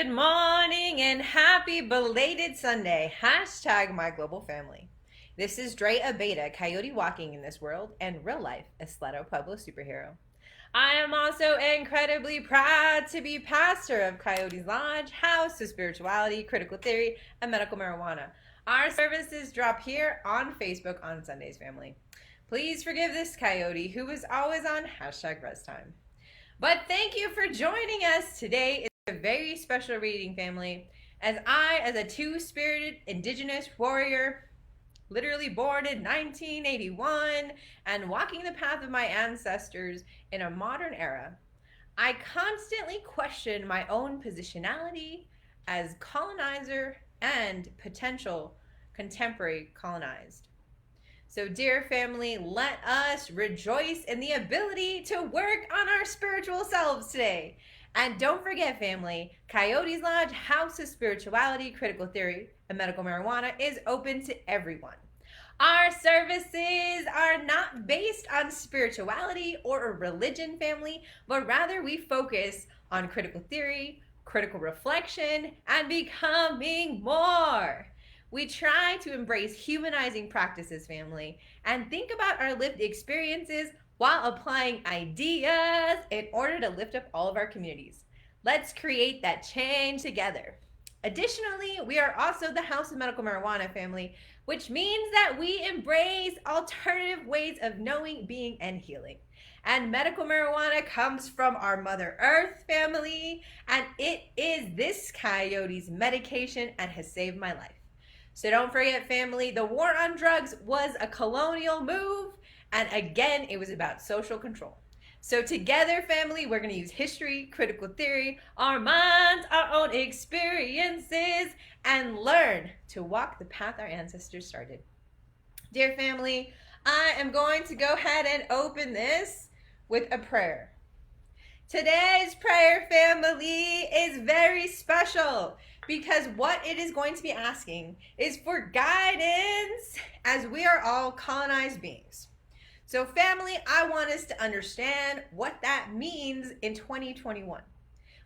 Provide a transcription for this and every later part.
good morning, and happy belated Sunday. Hashtag my global family. This is Dre, a beta, coyote walking in this world, and real life, a Sleto Pueblo superhero. I am also incredibly proud to be pastor of Coyote's Lodge, House of Spirituality, Critical Theory, and Medical Marijuana. Our services drop here on Facebook on Sundays, family. Please forgive this coyote who is always on hashtag rest time. But thank you for joining us today. It's a very special reading, family, as I, as a two-spirited Indigenous warrior, literally born in 1981 and walking the path of my ancestors in a modern era, I constantly question my own positionality as colonizer and potential contemporary colonized. So, dear family, let us rejoice in the ability to work on our spiritual selves today. And don't forget, family, Coyote's Lodge, House of Spirituality, Critical Theory, and Medical Marijuana is open to everyone. Our services are not based on spirituality or a religion, family, but rather we focus on critical theory, critical reflection, and becoming more. We try to embrace humanizing practices, family, and think about our lived experiences while applying ideas in order to lift up all of our communities. Let's create that change together. Additionally, we are also the House of Medical Marijuana, family, which means that we embrace alternative ways of knowing, being, and healing. And medical marijuana comes from our Mother Earth, family, and it is this coyote's medication and has saved my life. So don't forget, family, the war on drugs was a colonial move, and again, it was about social control. So together, family, we're going to use history, critical theory, our minds, our own experiences, and learn to walk the path our ancestors started. Dear family, I am going to go ahead and open this with a prayer. Today's prayer, family, is very special because what it is going to be asking is for guidance as we are all colonized beings. So, family, I want us to understand what that means in 2021.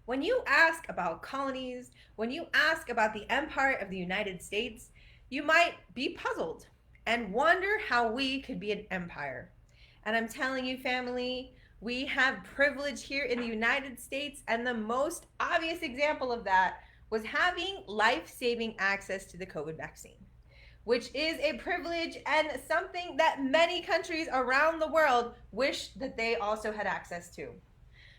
When you ask about colonies, when you ask about the Empire of the United States, you might be puzzled and wonder how we could be an empire. And I'm telling you, family, we have privilege here in the United States, and the most obvious example of that was having life-saving access to the COVID vaccine, which is a privilege and something that many countries around the world wish that they also had access to.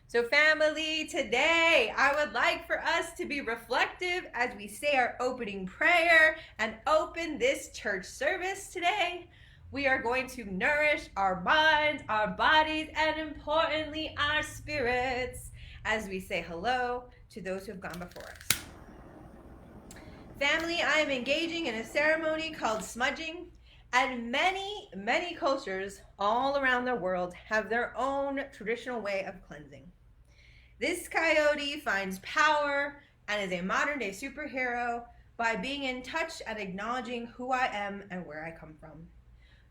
So, family, today I would like for us to be reflective as we say our opening prayer and open this church service today. We are going to nourish our minds, our bodies, and importantly, our spirits as we say hello to those who have gone before us. Family, I am engaging in a ceremony called smudging, and many cultures all around the world have their own traditional way of cleansing. This coyote finds power and is a modern day superhero by being in touch and acknowledging who I am and where I come from.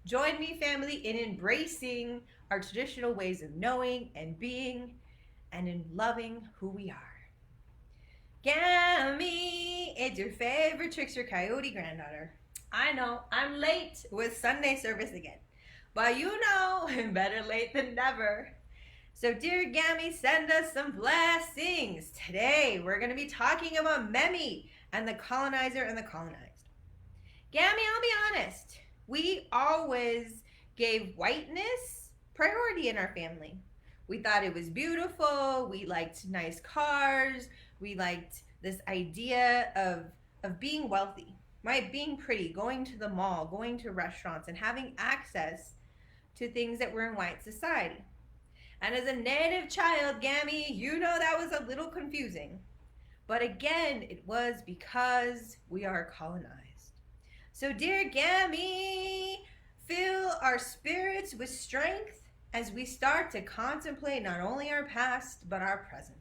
Join me, family, in embracing our traditional ways of knowing and being and in loving who we are. Gammy, it's your favorite trickster coyote granddaughter. I know, I'm late with Sunday service again, but you know, better late than never. So dear Gammy, send us some blessings. Today, we're going to be talking about Memmi and the colonizer and the colonized. Gammy, I'll be honest, we always gave whiteness priority in our family. We thought it was beautiful, we liked nice cars, we liked this idea of being wealthy, right? Being pretty, going to the mall, going to restaurants, and having access to things that were in white society. And as a native child, Gammy, you know that was a little confusing. But again, it was because we are colonized. So dear Gammy, fill our spirits with strength as we start to contemplate not only our past, but our present.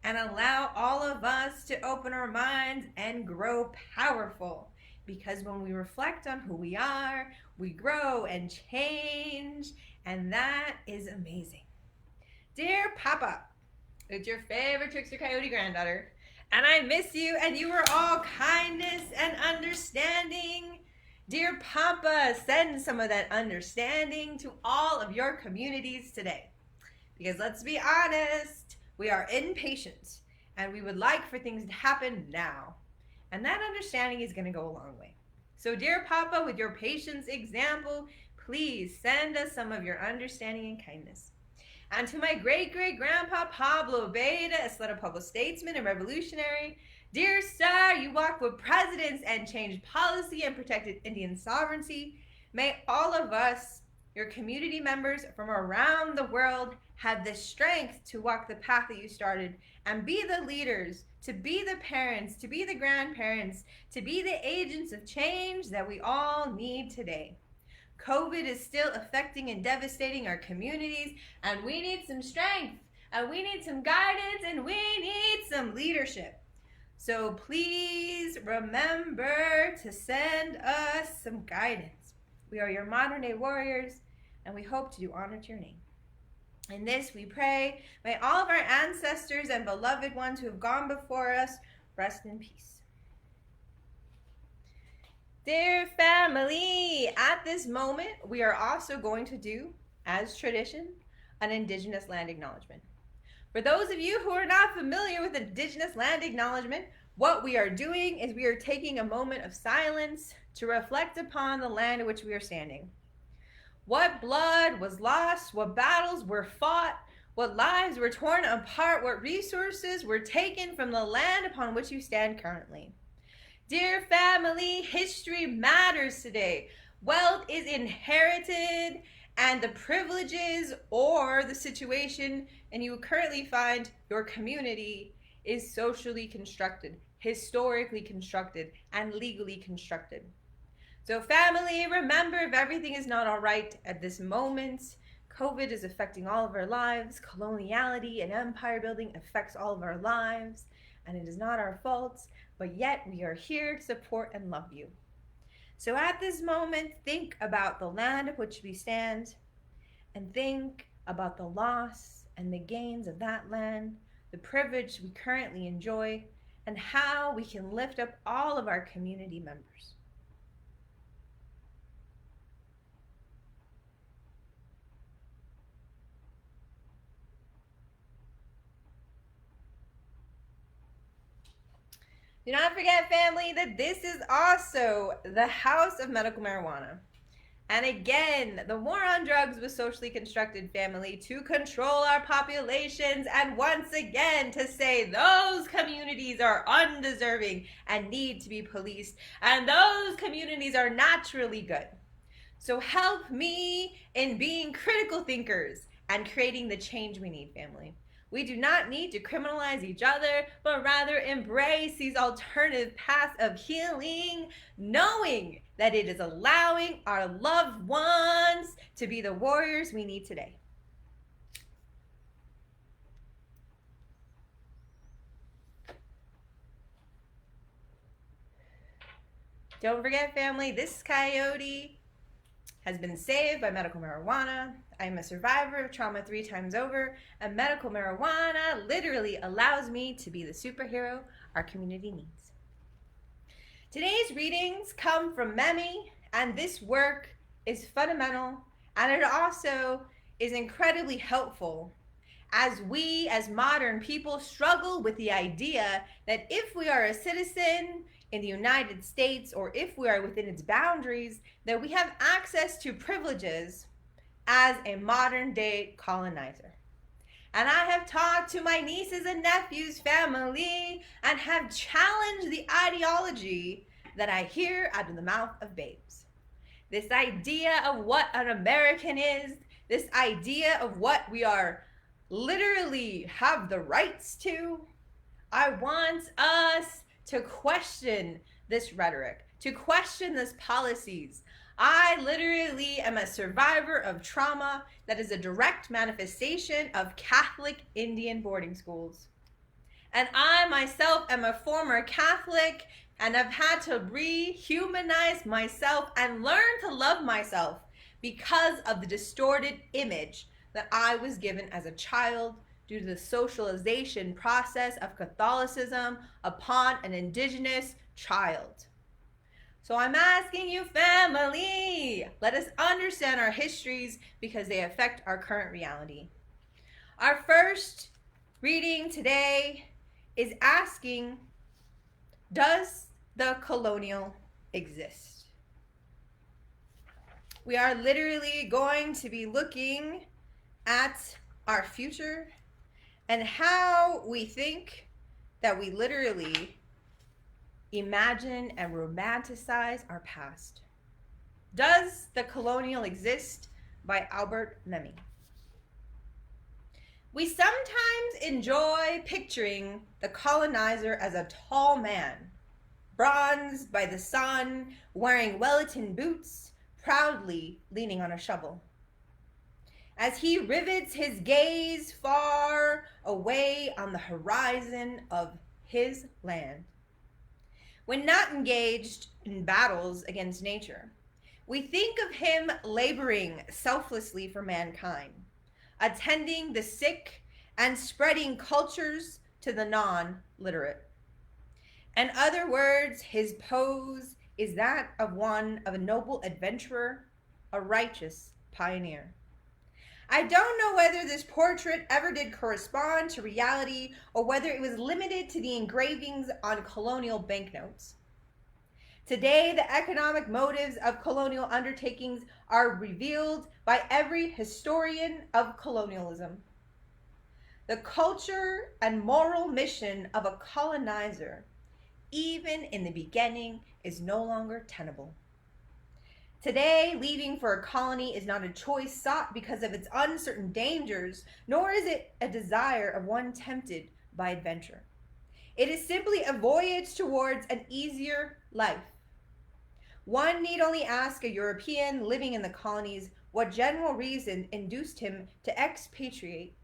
And allow all of us to open our minds and grow powerful. Because when we reflect on who we are, we grow and change. And that is amazing. Dear Papa, it's your favorite trickster coyote granddaughter. And I miss you, and you were all kindness and understanding. Dear Papa, send some of that understanding to all of your communities today. Because let's be honest, we are impatient, and we would like for things to happen now. And that understanding is going to go a long way. So, dear Papa, with your patience example, please send us some of your understanding and kindness. And to my great-great-grandpa Pablo Beta, a Isleta Pueblo statesman and revolutionary, dear sir, you walked with presidents and changed policy and protected Indian sovereignty. May all of us, your community members from around the world, have the strength to walk the path that you started and be the leaders, to be the parents, to be the grandparents, to be the agents of change that we all need today. COVID is still affecting and devastating our communities, and we need some strength, and we need some guidance, and we need some leadership. So please remember to send us some guidance. We are your modern day warriors, and we hope to do honor to your name. In this we pray, may all of our ancestors and beloved ones who have gone before us rest in peace. Dear family, at this moment, we are also going to do, as tradition, an Indigenous land acknowledgement. For those of you who are not familiar with Indigenous land acknowledgement, what we are doing is we are taking a moment of silence to reflect upon the land in which we are standing. What blood was lost, what battles were fought, what lives were torn apart, what resources were taken from the land upon which you stand currently. Dear family, history matters today. Wealth is inherited, and the privileges or the situation and you currently find your community is socially constructed, historically constructed, and legally constructed. So family, remember, if everything is not all right at this moment, COVID is affecting all of our lives. Coloniality and empire building affects all of our lives, and it is not our fault. But yet we are here to support and love you. So at this moment, think about the land on which we stand, and think about the loss and the gains of that land, the privilege we currently enjoy, and how we can lift up all of our community members. Do not forget, family, that this is also the House of Medical Marijuana. And again, the war on drugs was socially constructed, family, to control our populations, and once again to say those communities are undeserving and need to be policed, and those communities are naturally good. So help me in being critical thinkers and creating the change we need, family. We do not need to criminalize each other, but rather embrace these alternative paths of healing, knowing that it is allowing our loved ones to be the warriors we need today. Don't forget, family, this coyote has been saved by medical marijuana. I'm a survivor of trauma 3 times over, and medical marijuana literally allows me to be the superhero our community needs. Today's readings come from Memmi, and this work is fundamental, and it also is incredibly helpful as we, as modern people, struggle with the idea that if we are a citizen in the United States, or if we are within its boundaries, that we have access to privileges as a modern day colonizer. And I have talked to my nieces and nephews, family, and have challenged the ideology that I hear out of the mouth of babes. This idea of what an American is, this idea of what we are literally have the rights to. I want us to question this rhetoric, to question these policies. I literally am a survivor of trauma that is a direct manifestation of Catholic Indian boarding schools. And I myself am a former Catholic and have had to rehumanize myself and learn to love myself because of the distorted image that I was given as a child due to the socialization process of Catholicism upon an indigenous child. So I'm asking you, family, let us understand our histories because they affect our current reality. Our first reading today is asking, does the colonial exist? We are literally going to be looking at our future and how we think that we literally imagine and romanticize our past. Does the Colonial exist? By Albert Memmi. We sometimes enjoy picturing the colonizer as a tall man, bronzed by the sun, wearing Wellington boots, proudly leaning on a shovel. As he rivets his gaze far away on the horizon of his land. When not engaged in battles against nature, we think of him laboring selflessly for mankind, attending the sick and spreading cultures to the non-literate. In other words, his pose is that of one of a noble adventurer, a righteous pioneer. I don't know whether this portrait ever did correspond to reality or whether it was limited to the engravings on colonial banknotes. Today, the economic motives of colonial undertakings are revealed by every historian of colonialism. The culture and moral mission of a colonizer, even in the beginning, is no longer tenable. Today, leaving for a colony is not a choice sought because of its uncertain dangers, nor is it a desire of one tempted by adventure. It is simply a voyage towards an easier life. One need only ask a European living in the colonies what general reason induced him to expatriate,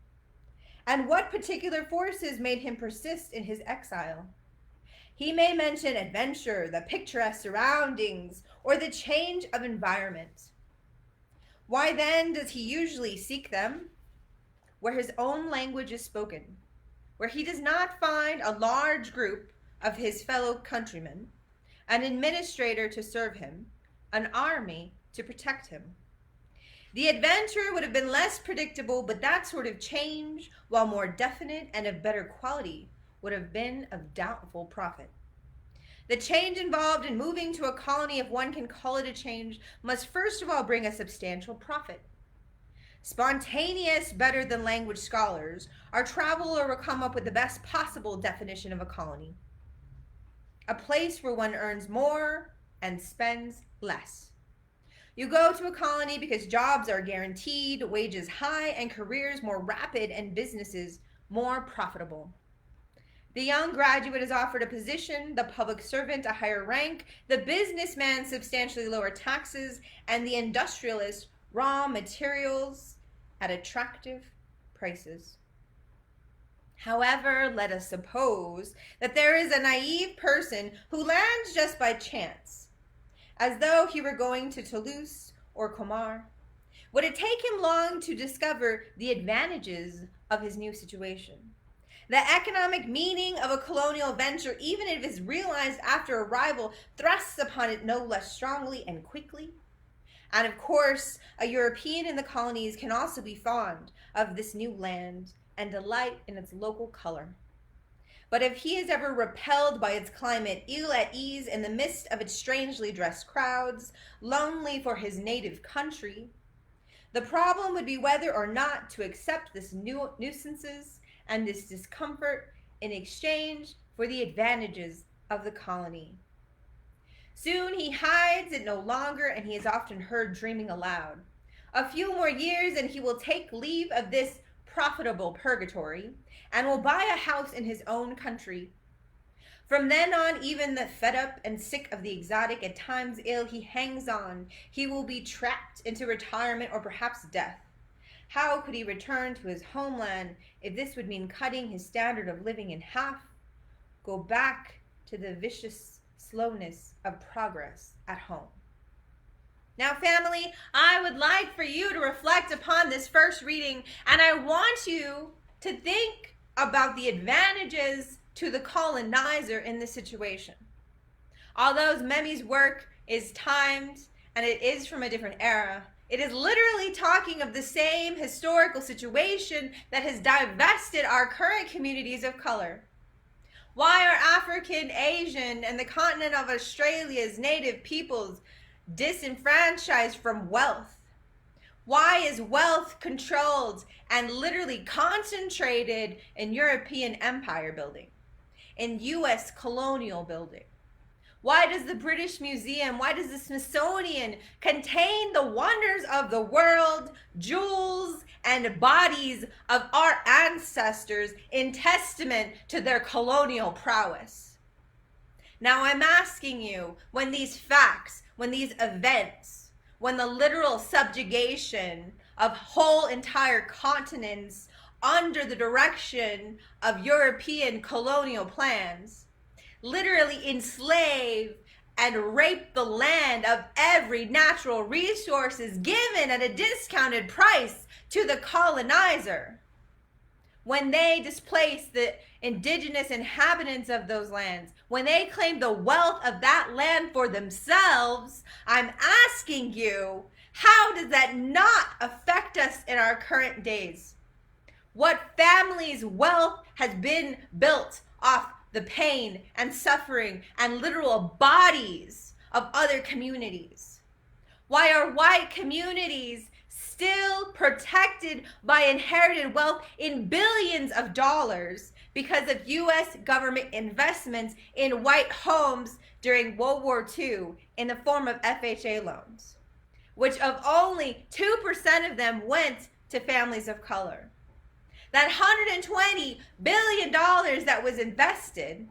and what particular forces made him persist in his exile. He may mention adventure, the picturesque surroundings, or the change of environment. Why then does he usually seek them? Where his own language is spoken, where he does not find a large group of his fellow countrymen, an administrator to serve him, an army to protect him. The adventure would have been less predictable, but that sort of change, while more definite and of better quality, would have been of doubtful profit. The change involved in moving to a colony, if one can call it a change, must first of all bring a substantial profit. Spontaneous, better than language scholars, our traveler will come up with the best possible definition of a colony. A place where one earns more and spends less. You go to a colony because jobs are guaranteed, wages high, and careers more rapid and businesses more profitable. The young graduate is offered a position, the public servant a higher rank, the businessman substantially lower taxes, and the industrialist raw materials at attractive prices. However, let us suppose that there is a naive person who lands just by chance, as though he were going to Toulouse or Comar. Would it take him long to discover the advantages of his new situation? The economic meaning of a colonial venture, even if it is realized after arrival, thrusts upon it no less strongly and quickly. And of course, a European in the colonies can also be fond of this new land and delight in its local color. But if he is ever repelled by its climate, ill at ease in the midst of its strangely dressed crowds, lonely for his native country, the problem would be whether or not to accept this new nuisances and this discomfort in exchange for the advantages of the colony. Soon he hides it no longer, and he is often heard dreaming aloud. A few more years and he will take leave of this profitable purgatory and will buy a house in his own country. From then on, even the fed up and sick of the exotic, at times ill, he hangs on. He will be trapped into retirement or perhaps death. How could he return to his homeland if this would mean cutting his standard of living in half? Go back to the vicious slowness of progress at home. Now, family, I would like for you to reflect upon this first reading, and I want you to think about the advantages to the colonizer in this situation. Although Memmi's work is timed and it is from a different era, it is literally talking of the same historical situation that has divested our current communities of color. Why are African, Asian, and the continent of Australia's native peoples disenfranchised from wealth? Why is wealth controlled and literally concentrated in European empire building, in US colonial building? Why does the British Museum, why does the Smithsonian contain the wonders of the world, jewels, and bodies of our ancestors in testament to their colonial prowess? Now I'm asking you, when these facts, when these events, when the literal subjugation of whole entire continents under the direction of European colonial plans literally enslave and rape the land of every natural resources given at a discounted price to the colonizer, when they displace the indigenous inhabitants of those lands, when they claim the wealth of that land for themselves, I'm asking you, how does that not affect us in our current days? What family's wealth has been built off the pain and suffering and literal bodies of other communities? Why are white communities still protected by inherited wealth in billions of dollars because of US government investments in white homes during World War II in the form of FHA loans, which of only 2% of them went to families of color? That $120 billion that was invested,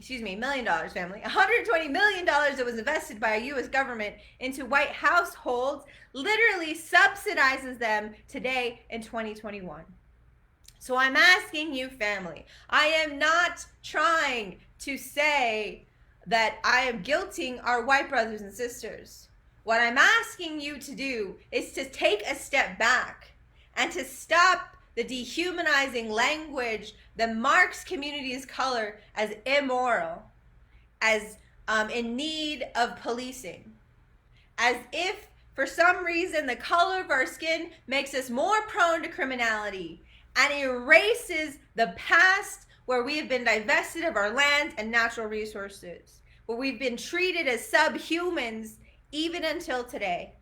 $1 million, family, $120 million that was invested by a U.S. government into white households literally subsidizes them today in 2021. So I'm asking you, family, I am not trying to say that I am guilting our white brothers and sisters. What I'm asking you to do is to take a step back and to stop the dehumanizing language that marks communities of color as immoral, as in need of policing, as if for some reason the color of our skin makes us more prone to criminality and erases the past where we have been divested of our land and natural resources, where we've been treated as subhumans even until today.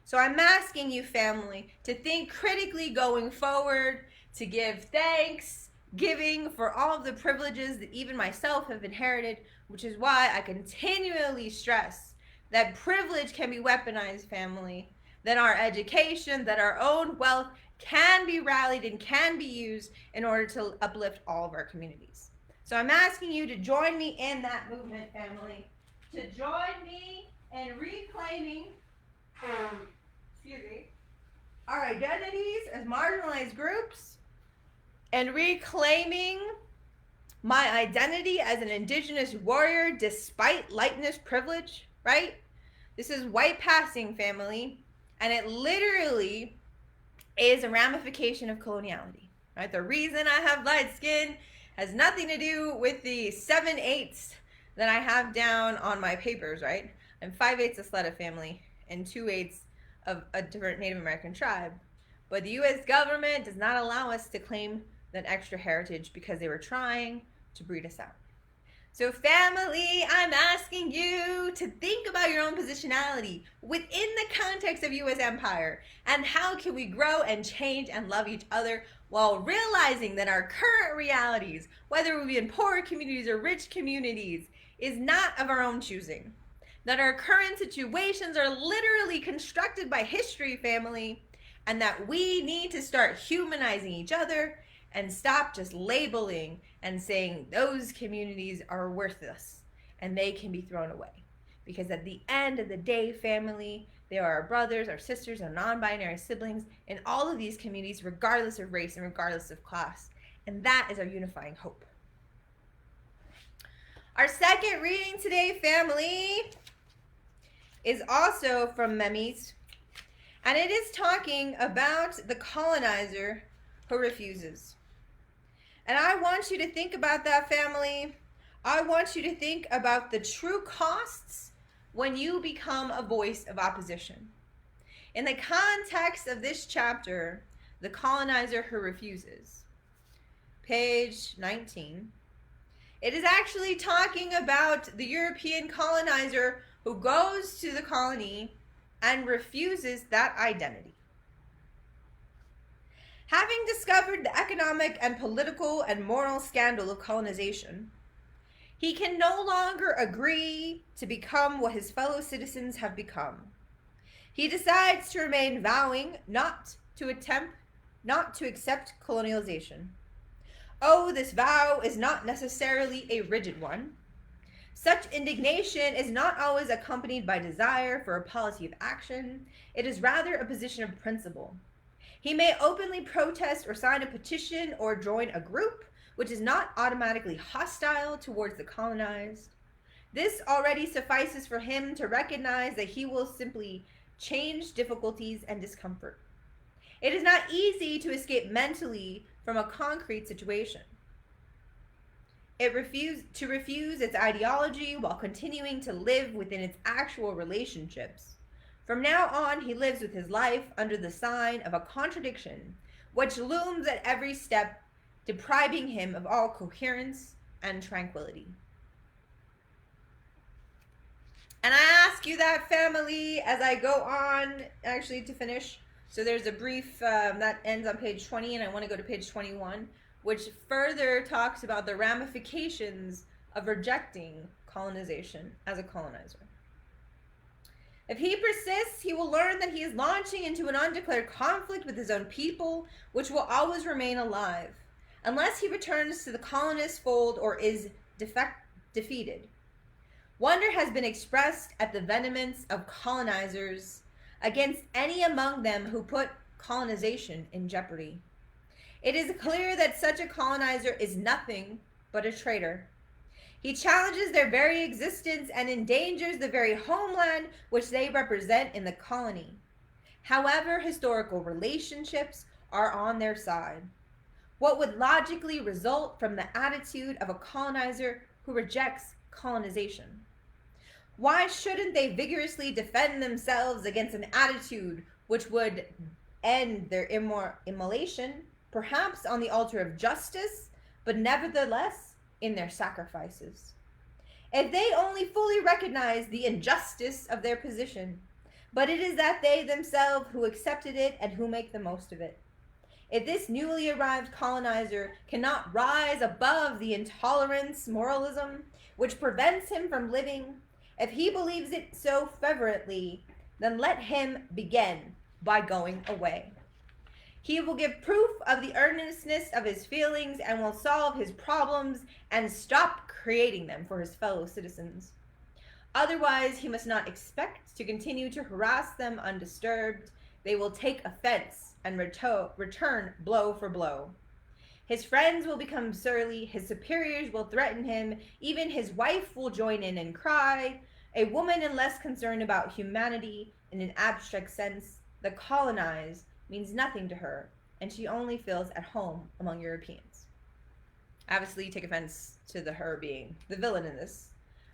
So I'm asking you, family, to think critically going forward, to give thanksgiving for all of the privileges that even myself have inherited, which is why I continually stress that privilege can be weaponized, family, that our education, that our own wealth can be rallied and can be used in order to uplift all of our communities. So I'm asking you to join me in that movement, family, to join me in reclaiming our identities as marginalized groups and reclaiming my identity as an indigenous warrior despite lightness privilege, right? This is white passing, family, and it literally is a ramification of coloniality, right? The reason I have light skin has nothing to do with the 7/8 that I have down on my papers, right? I'm 5/8 Isleta family and 2/8 of a different Native American tribe. But the US government does not allow us to claim that extra heritage because they were trying to breed us out. So family, I'm asking you to think about your own positionality within the context of US empire and how can we grow and change and love each other while realizing that our current realities, whether we be in poor communities or rich communities, is not of our own choosing. That our current situations are literally constructed by history, family, and that we need to start humanizing each other and stop just labeling and saying those communities are worthless and they can be thrown away. Because at the end of the day, family, they are our brothers, our sisters, our non-binary siblings in all of these communities, regardless of race and regardless of class. And that is our unifying hope. Our second reading today, family, is also from Memmi's, and it is talking about the colonizer who refuses. And I want you to think about that, family. I want you to think about the true costs when you become a voice of opposition. In the context of this chapter, The Colonizer Who Refuses, page 19, it is actually talking about the European colonizer who goes to the colony and refuses that identity. Having discovered the economic and political and moral scandal of colonization, he can no longer agree to become what his fellow citizens have become. He decides to remain, vowing not to accept colonialization. Oh, this vow is not necessarily a rigid one. Such indignation is not always accompanied by desire for a policy of action. It is rather a position of principle. He may openly protest or sign a petition or join a group which is not automatically hostile towards the colonized. This already suffices for him to recognize that he will simply change difficulties and discomfort. It is not easy to escape mentally from a concrete situation. To refuse its ideology while continuing to live within its actual relationships. From now on, he lives with his life under the sign of a contradiction, which looms at every step, depriving him of all coherence and tranquility. And I ask you that, family, as I go on, actually, to finish. So there's a brief that ends on page 20, and I want to go to page 21, which further talks about the ramifications of rejecting colonization as a colonizer. If he persists, he will learn that he is launching into an undeclared conflict with his own people, which will always remain alive, unless he returns to the colonist fold or is defeated. Wonder has been expressed at the vehemence of colonizers against any among them who put colonization in jeopardy. It is clear that such a colonizer is nothing but a traitor. He challenges their very existence and endangers the very homeland which they represent in the colony. However, historical relationships are on their side. What would logically result from the attitude of a colonizer who rejects colonization? Why shouldn't they vigorously defend themselves against an attitude which would end their immolation, perhaps on the altar of justice, but nevertheless in their sacrifices? If they only fully recognize the injustice of their position, but it is that they themselves who accepted it and who make the most of it. If this newly arrived colonizer cannot rise above the intolerance, moralism, which prevents him from living, if he believes it so fervently, then let him begin by going away. He will give proof of the earnestness of his feelings and will solve his problems and stop creating them for his fellow citizens. Otherwise, he must not expect to continue to harass them undisturbed. They will take offense and return blow for blow. His friends will become surly, his superiors will threaten him, even his wife will join in and cry. A woman and less concerned about humanity in an abstract sense, the colonized, means nothing to her, and she only feels at home among Europeans. Obviously, you take offense to her being the villain in this.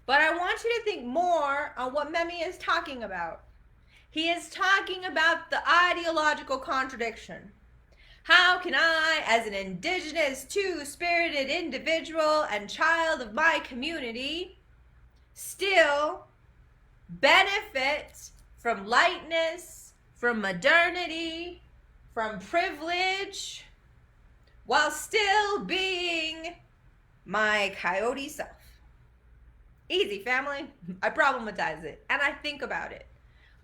But I want you to think more on what Memmi is talking about. He is talking about the ideological contradiction. How can I, as an indigenous, two-spirited individual and child of my community, still benefit from lightness, from modernity, from privilege, while still being my coyote self? Easy, family. I problematize it and I think about it.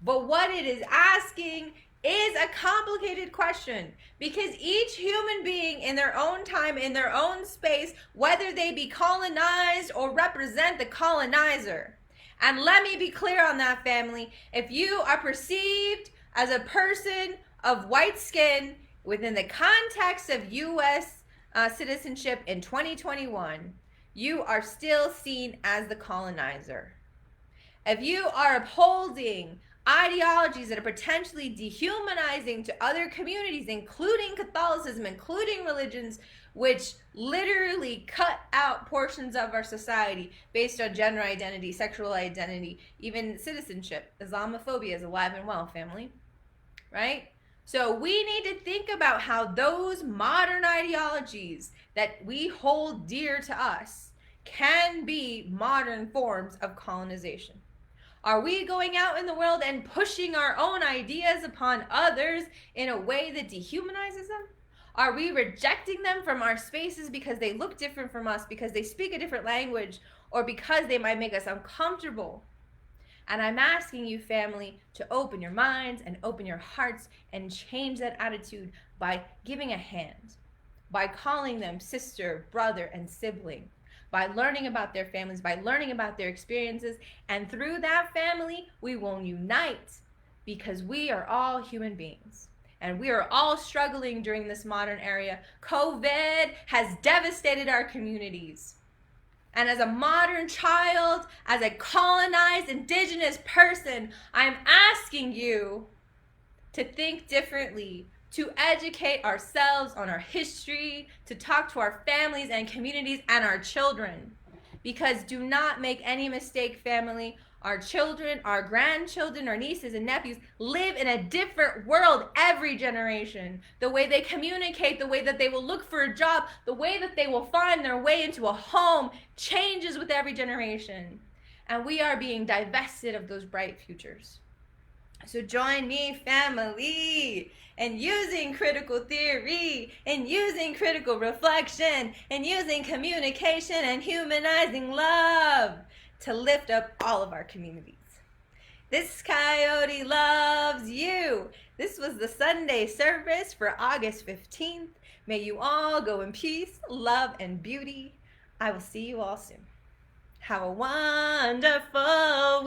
But what it is asking is a complicated question, because each human being in their own time, in their own space, whether they be colonized or represent the colonizer. And let me be clear on that, family. If you are perceived as a person of white skin within the context of U.S. Citizenship in 2021, you are still seen as the colonizer. If you are upholding ideologies that are potentially dehumanizing to other communities, including Catholicism, including religions which literally cut out portions of our society based on gender identity, sexual identity, even citizenship. Islamophobia is alive and well, family, right? So we need to think about how those modern ideologies that we hold dear to us can be modern forms of colonization. Are we going out in the world and pushing our own ideas upon others in a way that dehumanizes them? Are we rejecting them from our spaces because they look different from us, because they speak a different language, or because they might make us uncomfortable? And I'm asking you, family, to open your minds and open your hearts and change that attitude by giving a hand, by calling them sister, brother, and sibling, by learning about their families, by learning about their experiences. And through that, family, we will unite, because we are all human beings. And we are all struggling during this modern era. COVID has devastated our communities. And as a modern child, as a colonized Indigenous person, I'm asking you to think differently, to educate ourselves on our history, to talk to our families and communities and our children. Because do not make any mistake, family. Our children, our grandchildren, our nieces and nephews live in a different world every generation. The way they communicate, the way that they will look for a job, the way that they will find their way into a home changes with every generation. And we are being divested of those bright futures. So join me, family, in using critical theory, in using critical reflection, in using communication and humanizing love to lift up all of our communities. This coyote loves you. This was the Sunday service for August 15th. May you all go in peace, love, and beauty. I will see you all soon. Have a wonderful week.